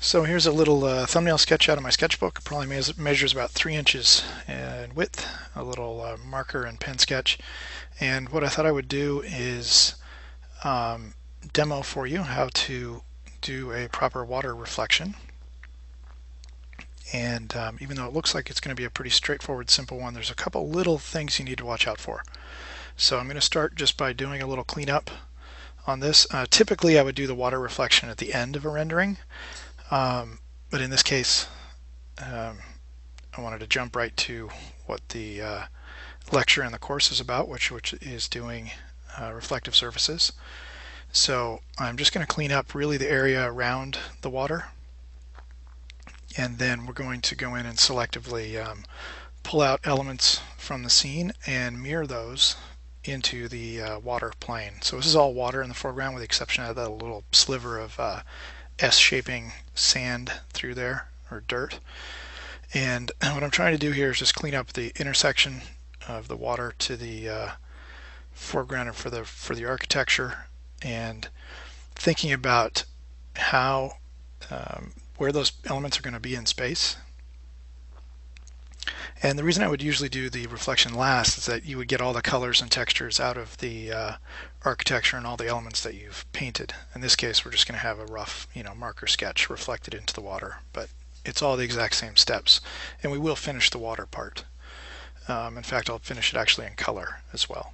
So here's a little thumbnail sketch out of my sketchbook. It probably measures about 3 inches in width, a little marker and pen sketch. And what I thought I would do is demo for you how to do a proper water reflection. And even though it looks like it's going to be a pretty straightforward, simple one, there's a couple little things you need to watch out for. So I'm going to start just by doing a little cleanup on this. Typically I would do the water reflection at the end of a rendering. But in this case, I wanted to jump right to what the lecture in the course is about, which is doing reflective surfaces. So I'm just going to clean up really the area around the water, and then we're going to go in and selectively pull out elements from the scene and mirror those into the water plane. So this is all water in the foreground with the exception of that little sliver of S-shaping sand through there, or dirt. And what I'm trying to do here is just clean up the intersection of the water to the foreground for the architecture, and thinking about how where those elements are going to be in space. And the reason I would usually do the reflection last is that you would get all the colors and textures out of the architecture and all the elements that you've painted. In this case, we're just going to have a rough, marker sketch reflected into the water, but it's all the exact same steps. And we will finish the water part. In fact, I'll finish it actually in color as well.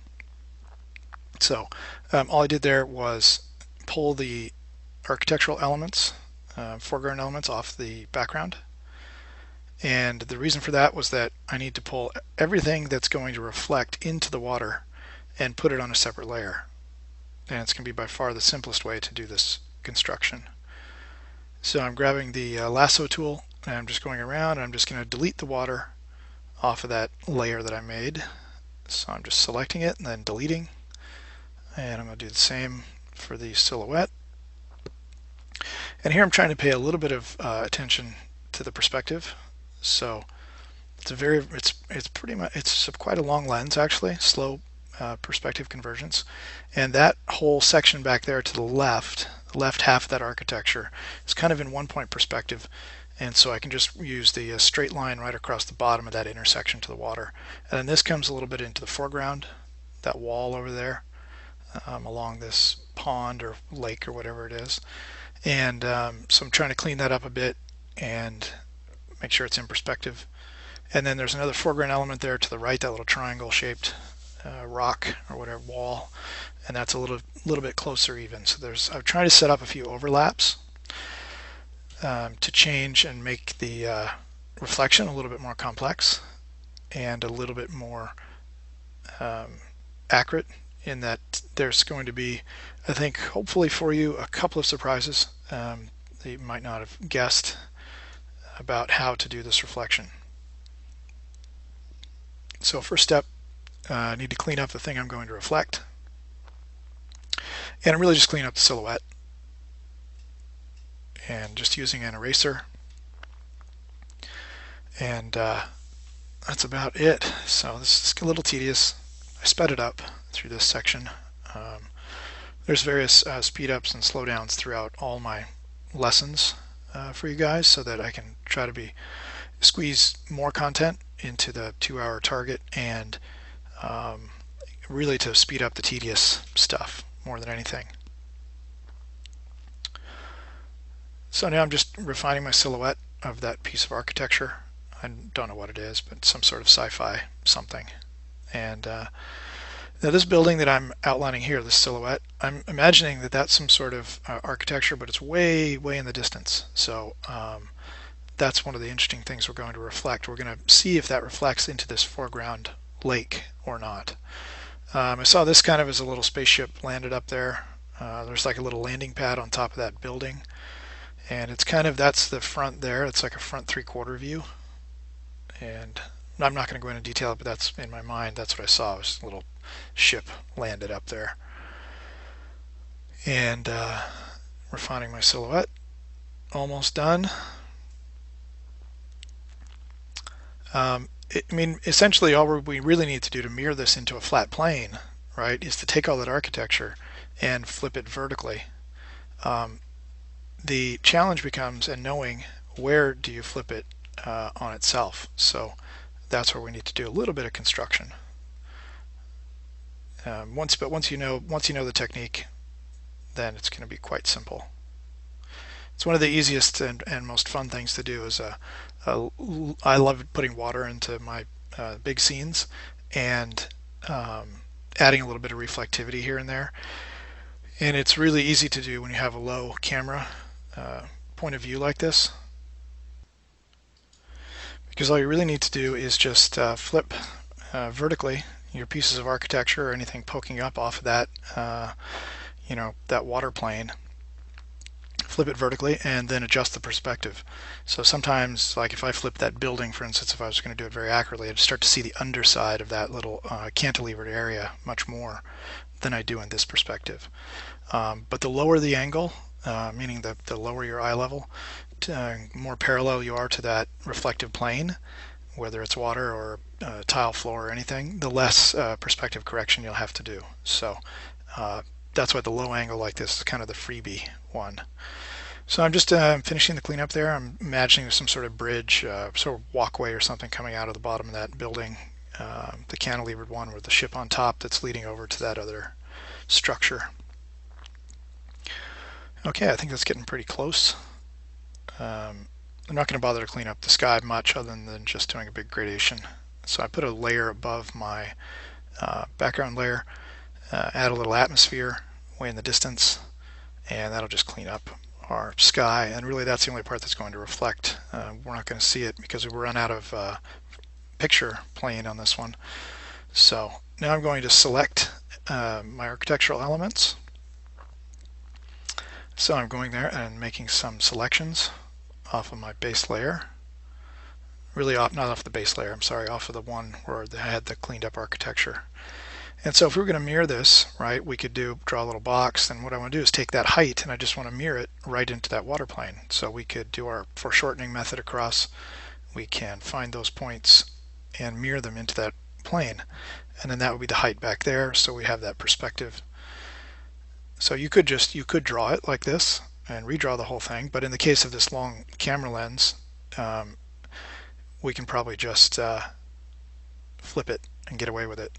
So all I did there was pull the architectural elements, foreground elements, off the background. And the reason for that was that I need to pull everything that's going to reflect into the water and put it on a separate layer. And it's going to be by far the simplest way to do this construction. So I'm grabbing the lasso tool and I'm just going around and I'm just going to delete the water off of that layer that I made. So I'm just selecting it and then deleting. And I'm going to do the same for the silhouette. And here I'm trying to pay a little bit of attention to the perspective. So it's quite a long lens actually, slow perspective convergence, and that whole section back there to the left half of that architecture is kind of in 1-point perspective, and so I can just use the straight line right across the bottom of that intersection to the water. And then this comes a little bit into the foreground, that wall over there, along this pond or lake or whatever it is. And so I'm trying to clean that up a bit and make sure it's in perspective. And then there's another foreground element there to the right, that little triangle shaped rock or whatever, wall, and that's a little bit closer even. So I'm trying to set up a few overlaps to change and make the reflection a little bit more complex and a little bit more accurate, in that there's going to be, I think, hopefully for you, a couple of surprises that you might not have guessed about how to do this reflection. So first step, I need to clean up the thing I'm going to reflect. And I'm really just cleaning up the silhouette and just using an eraser. And that's about it. So this is a little tedious. I sped it up through this section. There's various speed ups and slowdowns throughout all my lessons for you guys, so that I can try to squeeze more content into the 2-hour target, and really to speed up the tedious stuff more than anything. So now I'm just refining my silhouette of that piece of architecture. I don't know what it is, but some sort of sci-fi something. And now this building that I'm outlining here, this silhouette, I'm imagining that that's some sort of architecture, but it's way, way in the distance. So that's one of the interesting things we're going to reflect. We're going to see if that reflects into this foreground lake or not. I saw this kind of as a little spaceship landed up there. There's like a little landing pad on top of that building, and it's kind of, that's the front there. It's like a front 3/4 view, and I'm not going to go into detail, but that's in my mind. That's what I saw. It was a little ship landed up there. And refining my silhouette. Almost done. Essentially all we really need to do to mirror this into a flat plane, right, is to take all that architecture and flip it vertically. the challenge becomes in knowing where do you flip it on itself. So that's where we need to do a little bit of construction. Once you know the technique, then it's going to be quite simple. It's one of the easiest and most fun things to do. I love putting water into my big scenes and adding a little bit of reflectivity here and there. And it's really easy to do when you have a low camera point of view like this, because all you really need to do is just flip vertically your pieces of architecture or anything poking up off of that that water plane. Flip it vertically and then adjust the perspective. So sometimes, like if I flip that building, for instance, if I was going to do it very accurately, I'd start to see the underside of that little cantilevered area much more than I do in this perspective. But the lower the angle, meaning the lower your eye level, more parallel you are to that reflective plane, whether it's water or tile floor or anything, the less perspective correction you'll have to do. So that's why the low angle like this is kind of the freebie one. So I'm just finishing the cleanup there. I'm imagining some sort of bridge, sort of walkway or something coming out of the bottom of that building, the cantilevered one with the ship on top that's leading over to that other structure. Okay, I think that's getting pretty close. I'm not going to bother to clean up the sky much other than just doing a big gradation. So I put a layer above my background layer, add a little atmosphere way in the distance, and that'll just clean up our sky. And really that's the only part that's going to reflect. We're not going to see it because we run out of picture plane on this one. So now I'm going to select my architectural elements. So I'm going there and making some selections off of my base layer. Really not off the base layer, I'm sorry, off of the one where I had the cleaned up architecture. And so if we were going to mirror this, right, we could draw a little box, and what I want to do is take that height and I just want to mirror it right into that water plane. So we could do our foreshortening method across. We can find those points and mirror them into that plane, and then that would be the height back there, so we have that perspective. So you could draw it like this and redraw the whole thing, but in the case of this long camera lens, we can probably just flip it and get away with it.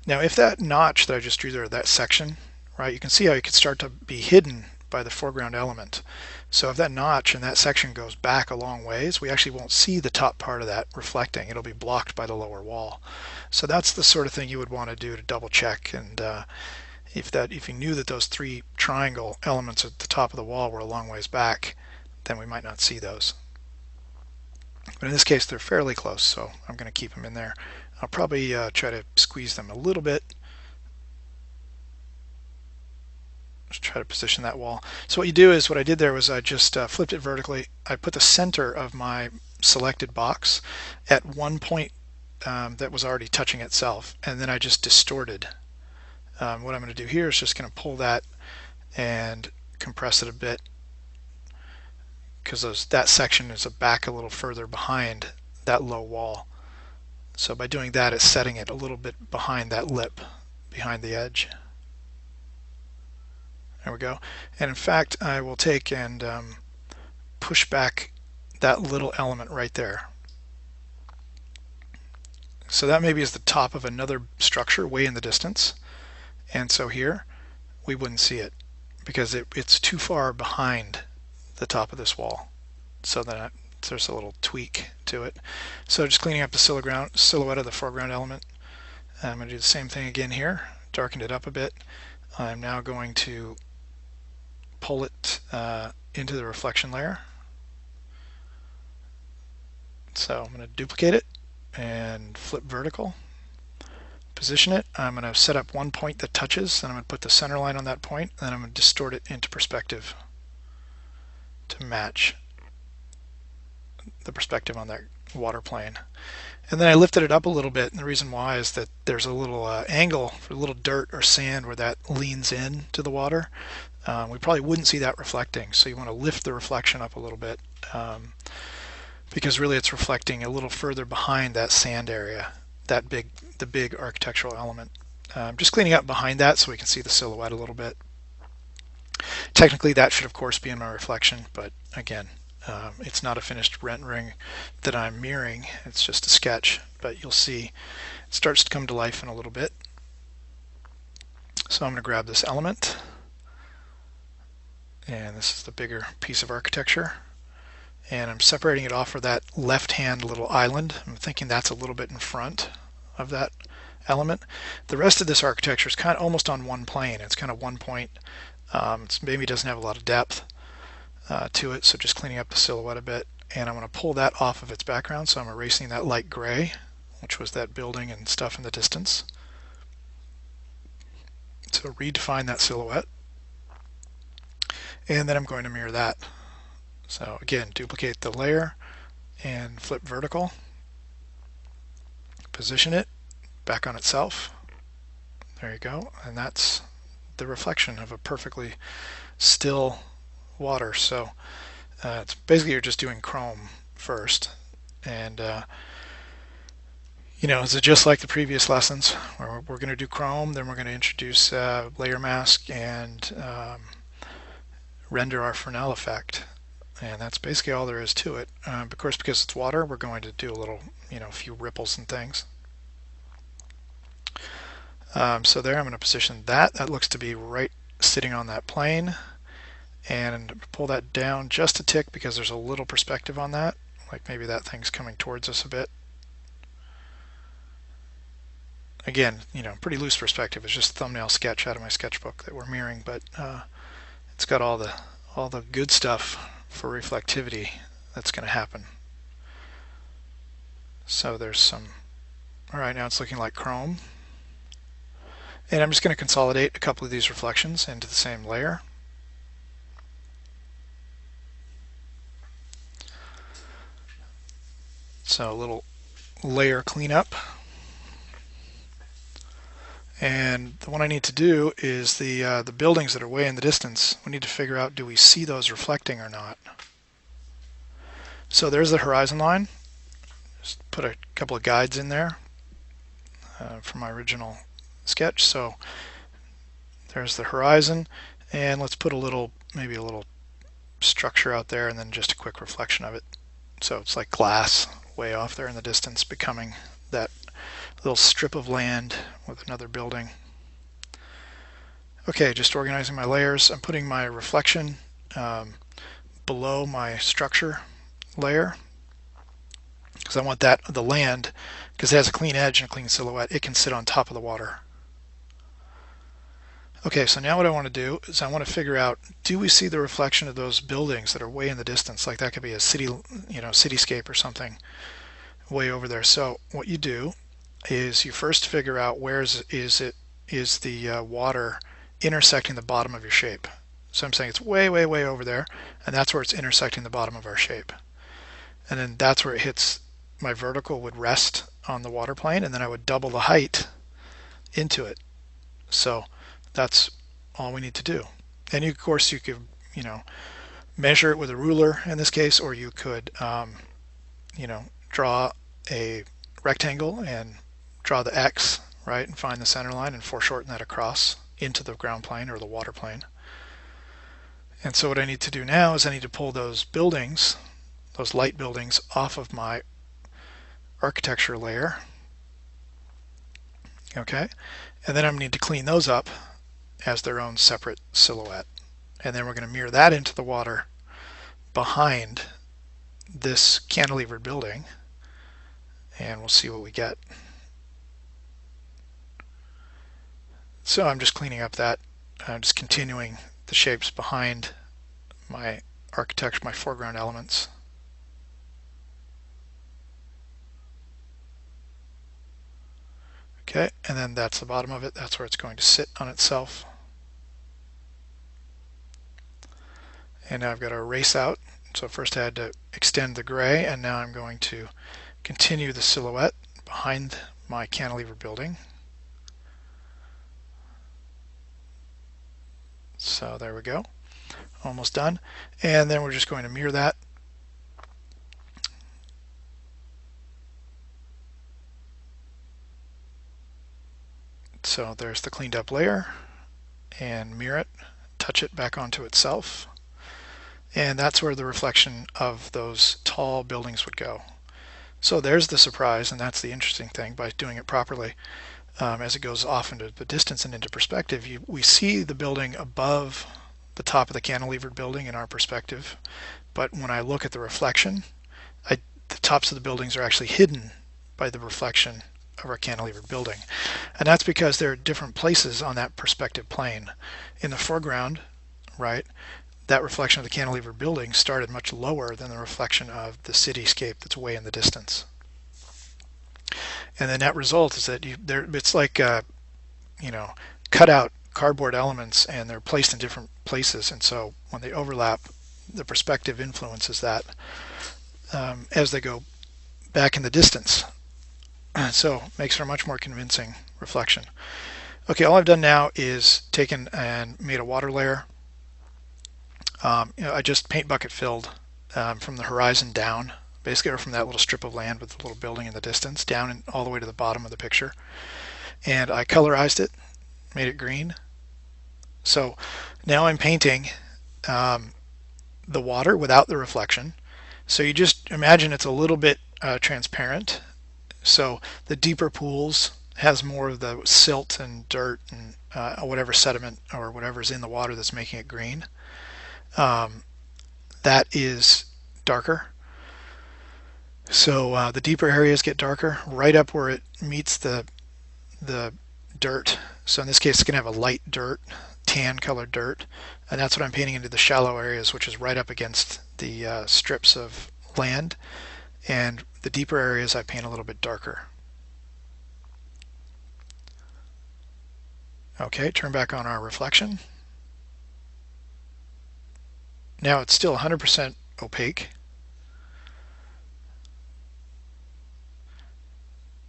Now if that notch that I just drew there, that section, right, you can see how it could start to be hidden by the foreground element. So if that notch and that section goes back a long ways, we actually won't see the top part of that reflecting. It'll be blocked by the lower wall. So that's the sort of thing you would want to do to double check. And if you knew that those three triangle elements at the top of the wall were a long ways back, then we might not see those. But in this case they're fairly close, so I'm going to keep them in there. I'll probably try to squeeze them a little bit. Just try to position that wall. So what you do is, what I did there was I just flipped it vertically. I put the center of my selected box at one point that was already touching itself, and then I just distorted. What I'm going to do here is just going to pull that and compress it a bit, because that section is back a little further behind that low wall. So by doing that, it's setting it a little bit behind that lip, behind the edge. There we go. And in fact, I will take and push back that little element right there. So that maybe is the top of another structure way in the distance. And so here, we wouldn't see it because it's too far behind the top of this wall. So that there's a little tweak to it. So just cleaning up the silhouette of the foreground element. I'm going to do the same thing again here, darkened it up a bit. I'm now going to pull it into the reflection layer. So I'm going to duplicate it and flip vertical. Position it. I'm going to set up one point that touches, and I'm going to put the center line on that point, and then I'm going to distort it into perspective to match the perspective on that water plane. And then I lifted it up a little bit, and the reason why is that there's a little angle for a little dirt or sand where that leans in to the water. We probably wouldn't see that reflecting, so you want to lift the reflection up a little bit because really it's reflecting a little further behind that sand area, the big architectural element. Just cleaning up behind that so we can see the silhouette a little bit. Technically that should of course be in my reflection, but again, it's not a finished rendering that I'm mirroring, it's just a sketch, but you'll see it starts to come to life in a little bit. So I'm going to grab this element, and this is the bigger piece of architecture, and I'm separating it off for that left hand little island. I'm thinking that's a little bit in front of that element. The rest of this architecture is kind of almost on one plane. It's kind of one point. It maybe doesn't have a lot of depth to it, so just cleaning up the silhouette a bit, and I'm going to pull that off of its background, so I'm erasing that light gray, which was that building and stuff in the distance. So redefine that silhouette, and then I'm going to mirror that. So again, duplicate the layer and flip vertical, position it back on itself. There you go, and that's the reflection of a perfectly still water. So it's basically you're just doing chrome first, and is it just like the previous lessons where we're going to do chrome, then we're going to introduce layer mask and render our Fresnel effect, and that's basically all there is to it. Of course, because it's water, we're going to do a little, a few ripples and things. So there, I'm going to position that. That looks to be right sitting on that plane, and pull that down just a tick because there's a little perspective on that, like maybe that thing's coming towards us a bit. Again, pretty loose perspective. It's just a thumbnail sketch out of my sketchbook that we're mirroring, but it's got all the good stuff for reflectivity that's going to happen. So there's some. All right, now it's looking like chrome, and I'm just going to consolidate a couple of these reflections into the same layer. So a little layer cleanup. And the one I need to do is the buildings that are way in the distance. We need to figure out, do we see those reflecting or not? So there's the horizon line. Just put a couple of guides in there from my original sketch. So there's the horizon, and let's put maybe a little structure out there, and then just a quick reflection of it. So it's like glass way off there in the distance, becoming that little strip of land with another building. Okay, just organizing my layers. I'm putting my reflection below my structure layer because I want the land, because it has a clean edge and a clean silhouette, it can sit on top of the water. Okay, so now what I want to do is I want to figure out, do we see the reflection of those buildings that are way in the distance? Like that could be a city, cityscape or something way over there. So what you do is you first figure out where is the water intersecting the bottom of your shape. So I'm saying it's way, way, way over there, and that's where it's intersecting the bottom of our shape. And then that's where it hits, my vertical would rest on the water plane, and then I would double the height into it. So that's all we need to do. And of course you could, measure it with a ruler in this case, or you could, draw a rectangle and draw the X, right, and find the center line and foreshorten that across into the ground plane or the water plane. And so what I need to do now is I need to pull those buildings, those light buildings, off of my architecture layer. Okay, and then I need to clean those up as their own separate silhouette. And then we're going to mirror that into the water behind this cantilevered building, and we'll see what we get. So I'm just cleaning up that, I'm just continuing the shapes behind my architecture, my foreground elements. Okay, and then that's the bottom of it. That's where it's going to sit on itself. And now I've got to erase out. So first I had to extend the gray, and now I'm going to continue the silhouette behind my cantilever building. So there we go, almost done. And then we're just going to mirror that. So there's the cleaned up layer, and mirror it touch it back onto itself. And that's where the reflection of those tall buildings would go. So there's the surprise, and that's the interesting thing. By doing it properly, as it goes off into the distance and into perspective, we see the building above the top of the cantilevered building in our perspective. But when I look at the reflection, the tops of the buildings are actually hidden by the reflection of our cantilevered building. And that's because there are different places on that perspective plane. In the foreground, right, that reflection of the cantilevered building started much lower than the reflection of the cityscape that's way in the distance. And the net result is that it's like cut out cardboard elements, and they're placed in different places, and so when they overlap, the perspective influences that as they go back in the distance. So makes for a much more convincing reflection. Okay, all I've done now is taken and made a water layer. I just paint bucket filled from the horizon down, basically, or from that little strip of land with the little building in the distance, down and all the way to the bottom of the picture. And I colorized it, made it green. So now I'm painting the water without the reflection. So you just imagine it's a little bit transparent. So the deeper pools has more of the silt and dirt and whatever sediment or whatever's in the water that's making it green. That is darker. So the deeper areas get darker right up where it meets the dirt. So in this case, it's going to have a light dirt, tan colored dirt, and that's what I'm painting into the shallow areas, which is right up against the strips of land. And the deeper areas I paint a little bit darker. Okay, turn back on our reflection. Now it's still 100% opaque.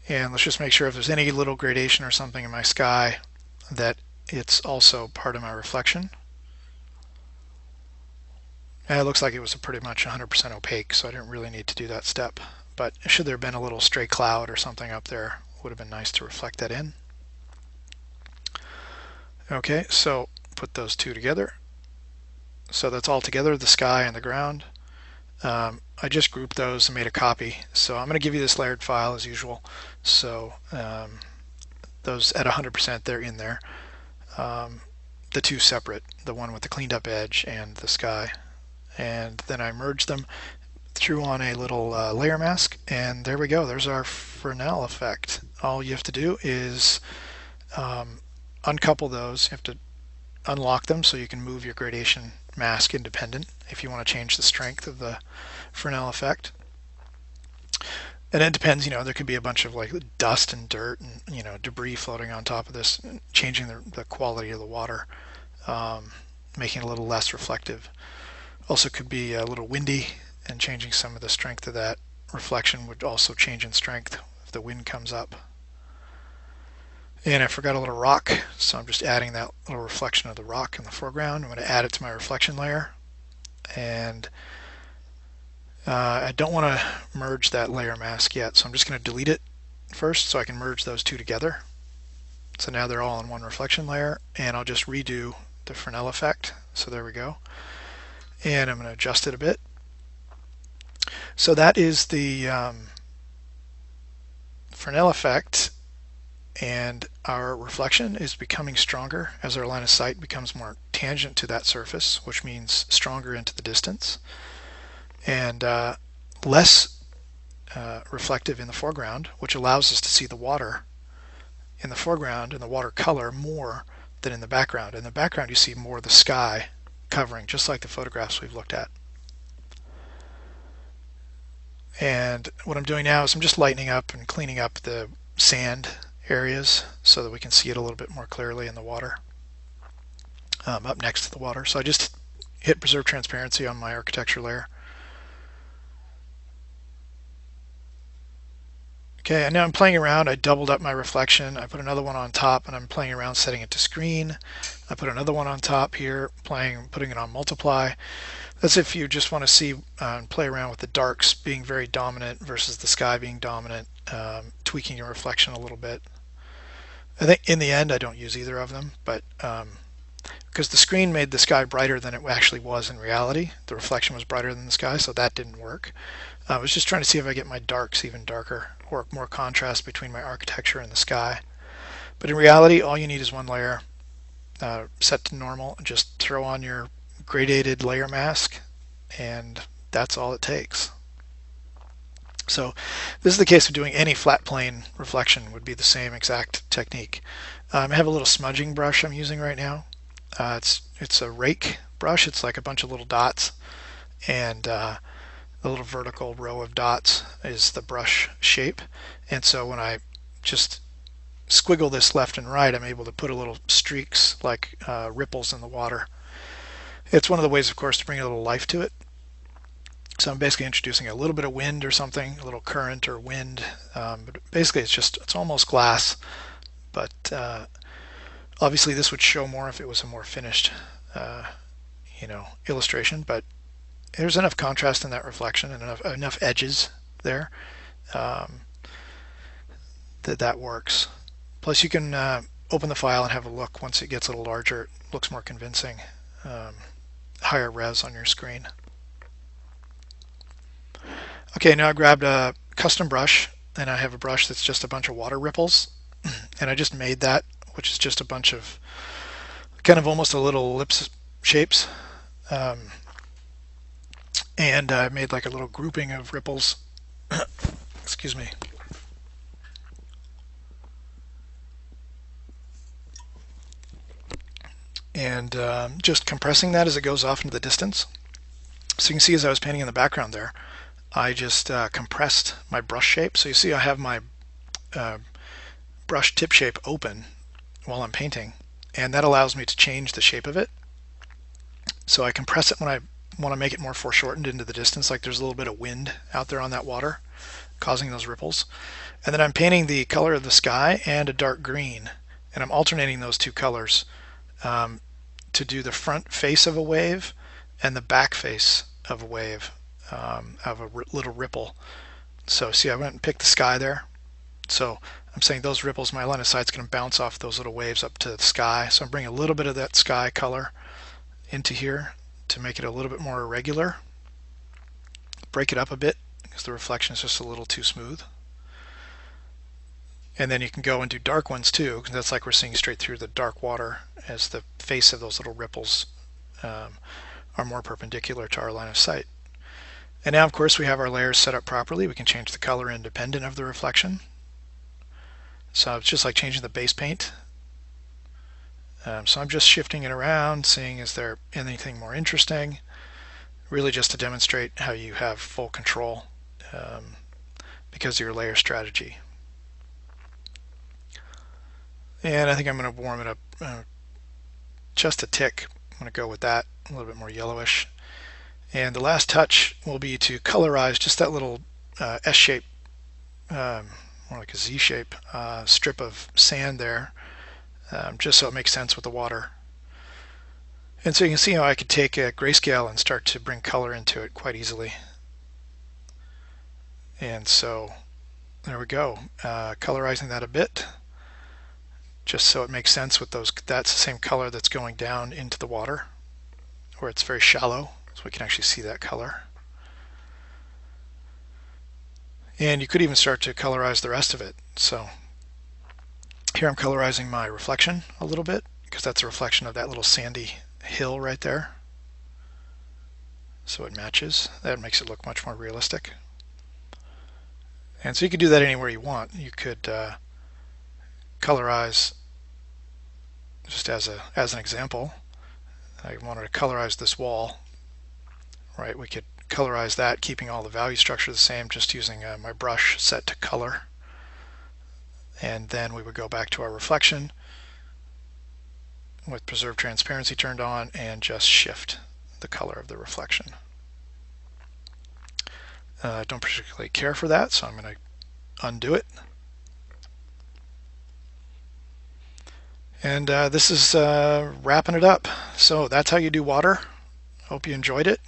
And let's just make sure if there's any little gradation or something in my sky that it's also part of my reflection. And it looks like it was pretty much 100% opaque, so I didn't really need to do that step. But should there have been a little stray cloud or something up there, it would have been nice to reflect that in. Okay, so put those two together. So that's all together, the sky and the ground. I just grouped those and made a copy. So I'm going to give you this layered file as usual. So those at 100%, they're in there. The two separate, the one with the cleaned up edge and the sky. And then I merged them, threw on a little layer mask, and there we go. There's our Fresnel effect. All you have to do is uncouple those. You have to unlock them so you can move your gradation mask independent if you want to change the strength of the Fresnel effect. And it depends, there could be a bunch of like dust and dirt and debris floating on top of this, changing the quality of the water, making it a little less reflective. Also could be a little windy, and changing some of the strength of that reflection would also change in strength if the wind comes up. And I forgot a little rock, so I'm just adding that little reflection of the rock in the foreground. I'm going to add it to my reflection layer, and I don't want to merge that layer mask yet, so I'm just going to delete it first so I can merge those two together. So now they're all in one reflection layer, and I'll just redo the Fresnel effect. So there we go. And I'm going to adjust it a bit. So that is the Fresnel effect, and our reflection is becoming stronger as our line of sight becomes more tangent to that surface, which means stronger into the distance, and less reflective in the foreground, which allows us to see the water in the foreground and the water color more than in the background. In the background you see more of the sky covering, just like the photographs we've looked at. And what I'm doing now is I'm just lightening up and cleaning up the sand areas so that we can see it a little bit more clearly in the water, up next to the water. So I just hit preserve transparency on my architecture layer. Okay, and now I'm playing around. I doubled up my reflection. I put another one on top, and I'm playing around setting it to screen. I put another one on top here, putting it on multiply. That's if you just want to see and play around with the darks being very dominant versus the sky being dominant, tweaking your reflection a little bit. I think in the end I don't use either of them, but because the screen made the sky brighter than it actually was in reality. The reflection was brighter than the sky, so that didn't work. I was just trying to see if I get my darks even darker or more contrast between my architecture and the sky. But in reality, all you need is one layer set to normal, and just throw on your gradated layer mask, and that's all it takes. So this is the case of doing any flat plane reflection, would be the same exact technique. I have a little smudging brush I'm using right now. It's a rake brush. It's like a bunch of little dots, and the little vertical row of dots is the brush shape. And so when I just squiggle this left and right, I'm able to put a little streaks like ripples in the water. It's one of the ways, of course, to bring a little life to it. So I'm basically introducing a little bit of wind or something, a little current or wind. But basically, it's almost glass. But obviously, this would show more if it was a more finished, illustration. But there's enough contrast in that reflection and enough edges there that works. Plus, you can open the file and have a look. Once it gets a little larger, it looks more convincing. Higher res on your screen. Okay, now I grabbed a custom brush, and I have a brush that's just a bunch of water ripples, and I just made that, which is just a bunch of kind of almost a little ellipse shapes, and I made like a little grouping of ripples. Excuse me. And just compressing that as it goes off into the distance. So you can see as I was painting in the background there, I just compressed my brush shape. So you see I have my brush tip shape open while I'm painting, and that allows me to change the shape of it. So I compress it when I want to make it more foreshortened into the distance, like there's a little bit of wind out there on that water causing those ripples. And then I'm painting the color of the sky and a dark green, and I'm alternating those two colors to do the front face of a wave and the back face of a wave. Of a little ripple. So see, I went and picked the sky there. So I'm saying those ripples, my line of sight is going to bounce off those little waves up to the sky. So I'm bringing a little bit of that sky color into here to make it a little bit more irregular. Break it up a bit because the reflection is just a little too smooth. And then you can go and do dark ones too, because that's like we're seeing straight through the dark water as the face of those little ripples are more perpendicular to our line of sight. And now, of course, we have our layers set up properly. We can change the color independent of the reflection. So it's just like changing the base paint. So I'm just shifting it around, seeing is there anything more interesting, really just to demonstrate how you have full control because of your layer strategy. And I think I'm going to warm it up just a tick. I'm going to go with that, a little bit more yellowish. And the last touch will be to colorize just that little S-shape, more like a Z-shape strip of sand there, just so it makes sense with the water. And so you can see how I could take a grayscale and start to bring color into it quite easily. And so there we go, colorizing that a bit, just so it makes sense with those. That's the same color that's going down into the water, where it's very shallow. So we can actually see that color. And you could even start to colorize the rest of it. So here I'm colorizing my reflection a little bit, because that's a reflection of that little sandy hill right there. So it matches. That makes it look much more realistic. And so you could do that anywhere you want. You could colorize, just as an example, I wanted to colorize this wall. Right, we could colorize that, keeping all the value structure the same, just using my brush set to color. And then we would go back to our reflection with preserve transparency turned on and just shift the color of the reflection. I don't particularly care for that, so I'm going to undo it. And this is wrapping it up. So that's how you do water. Hope you enjoyed it.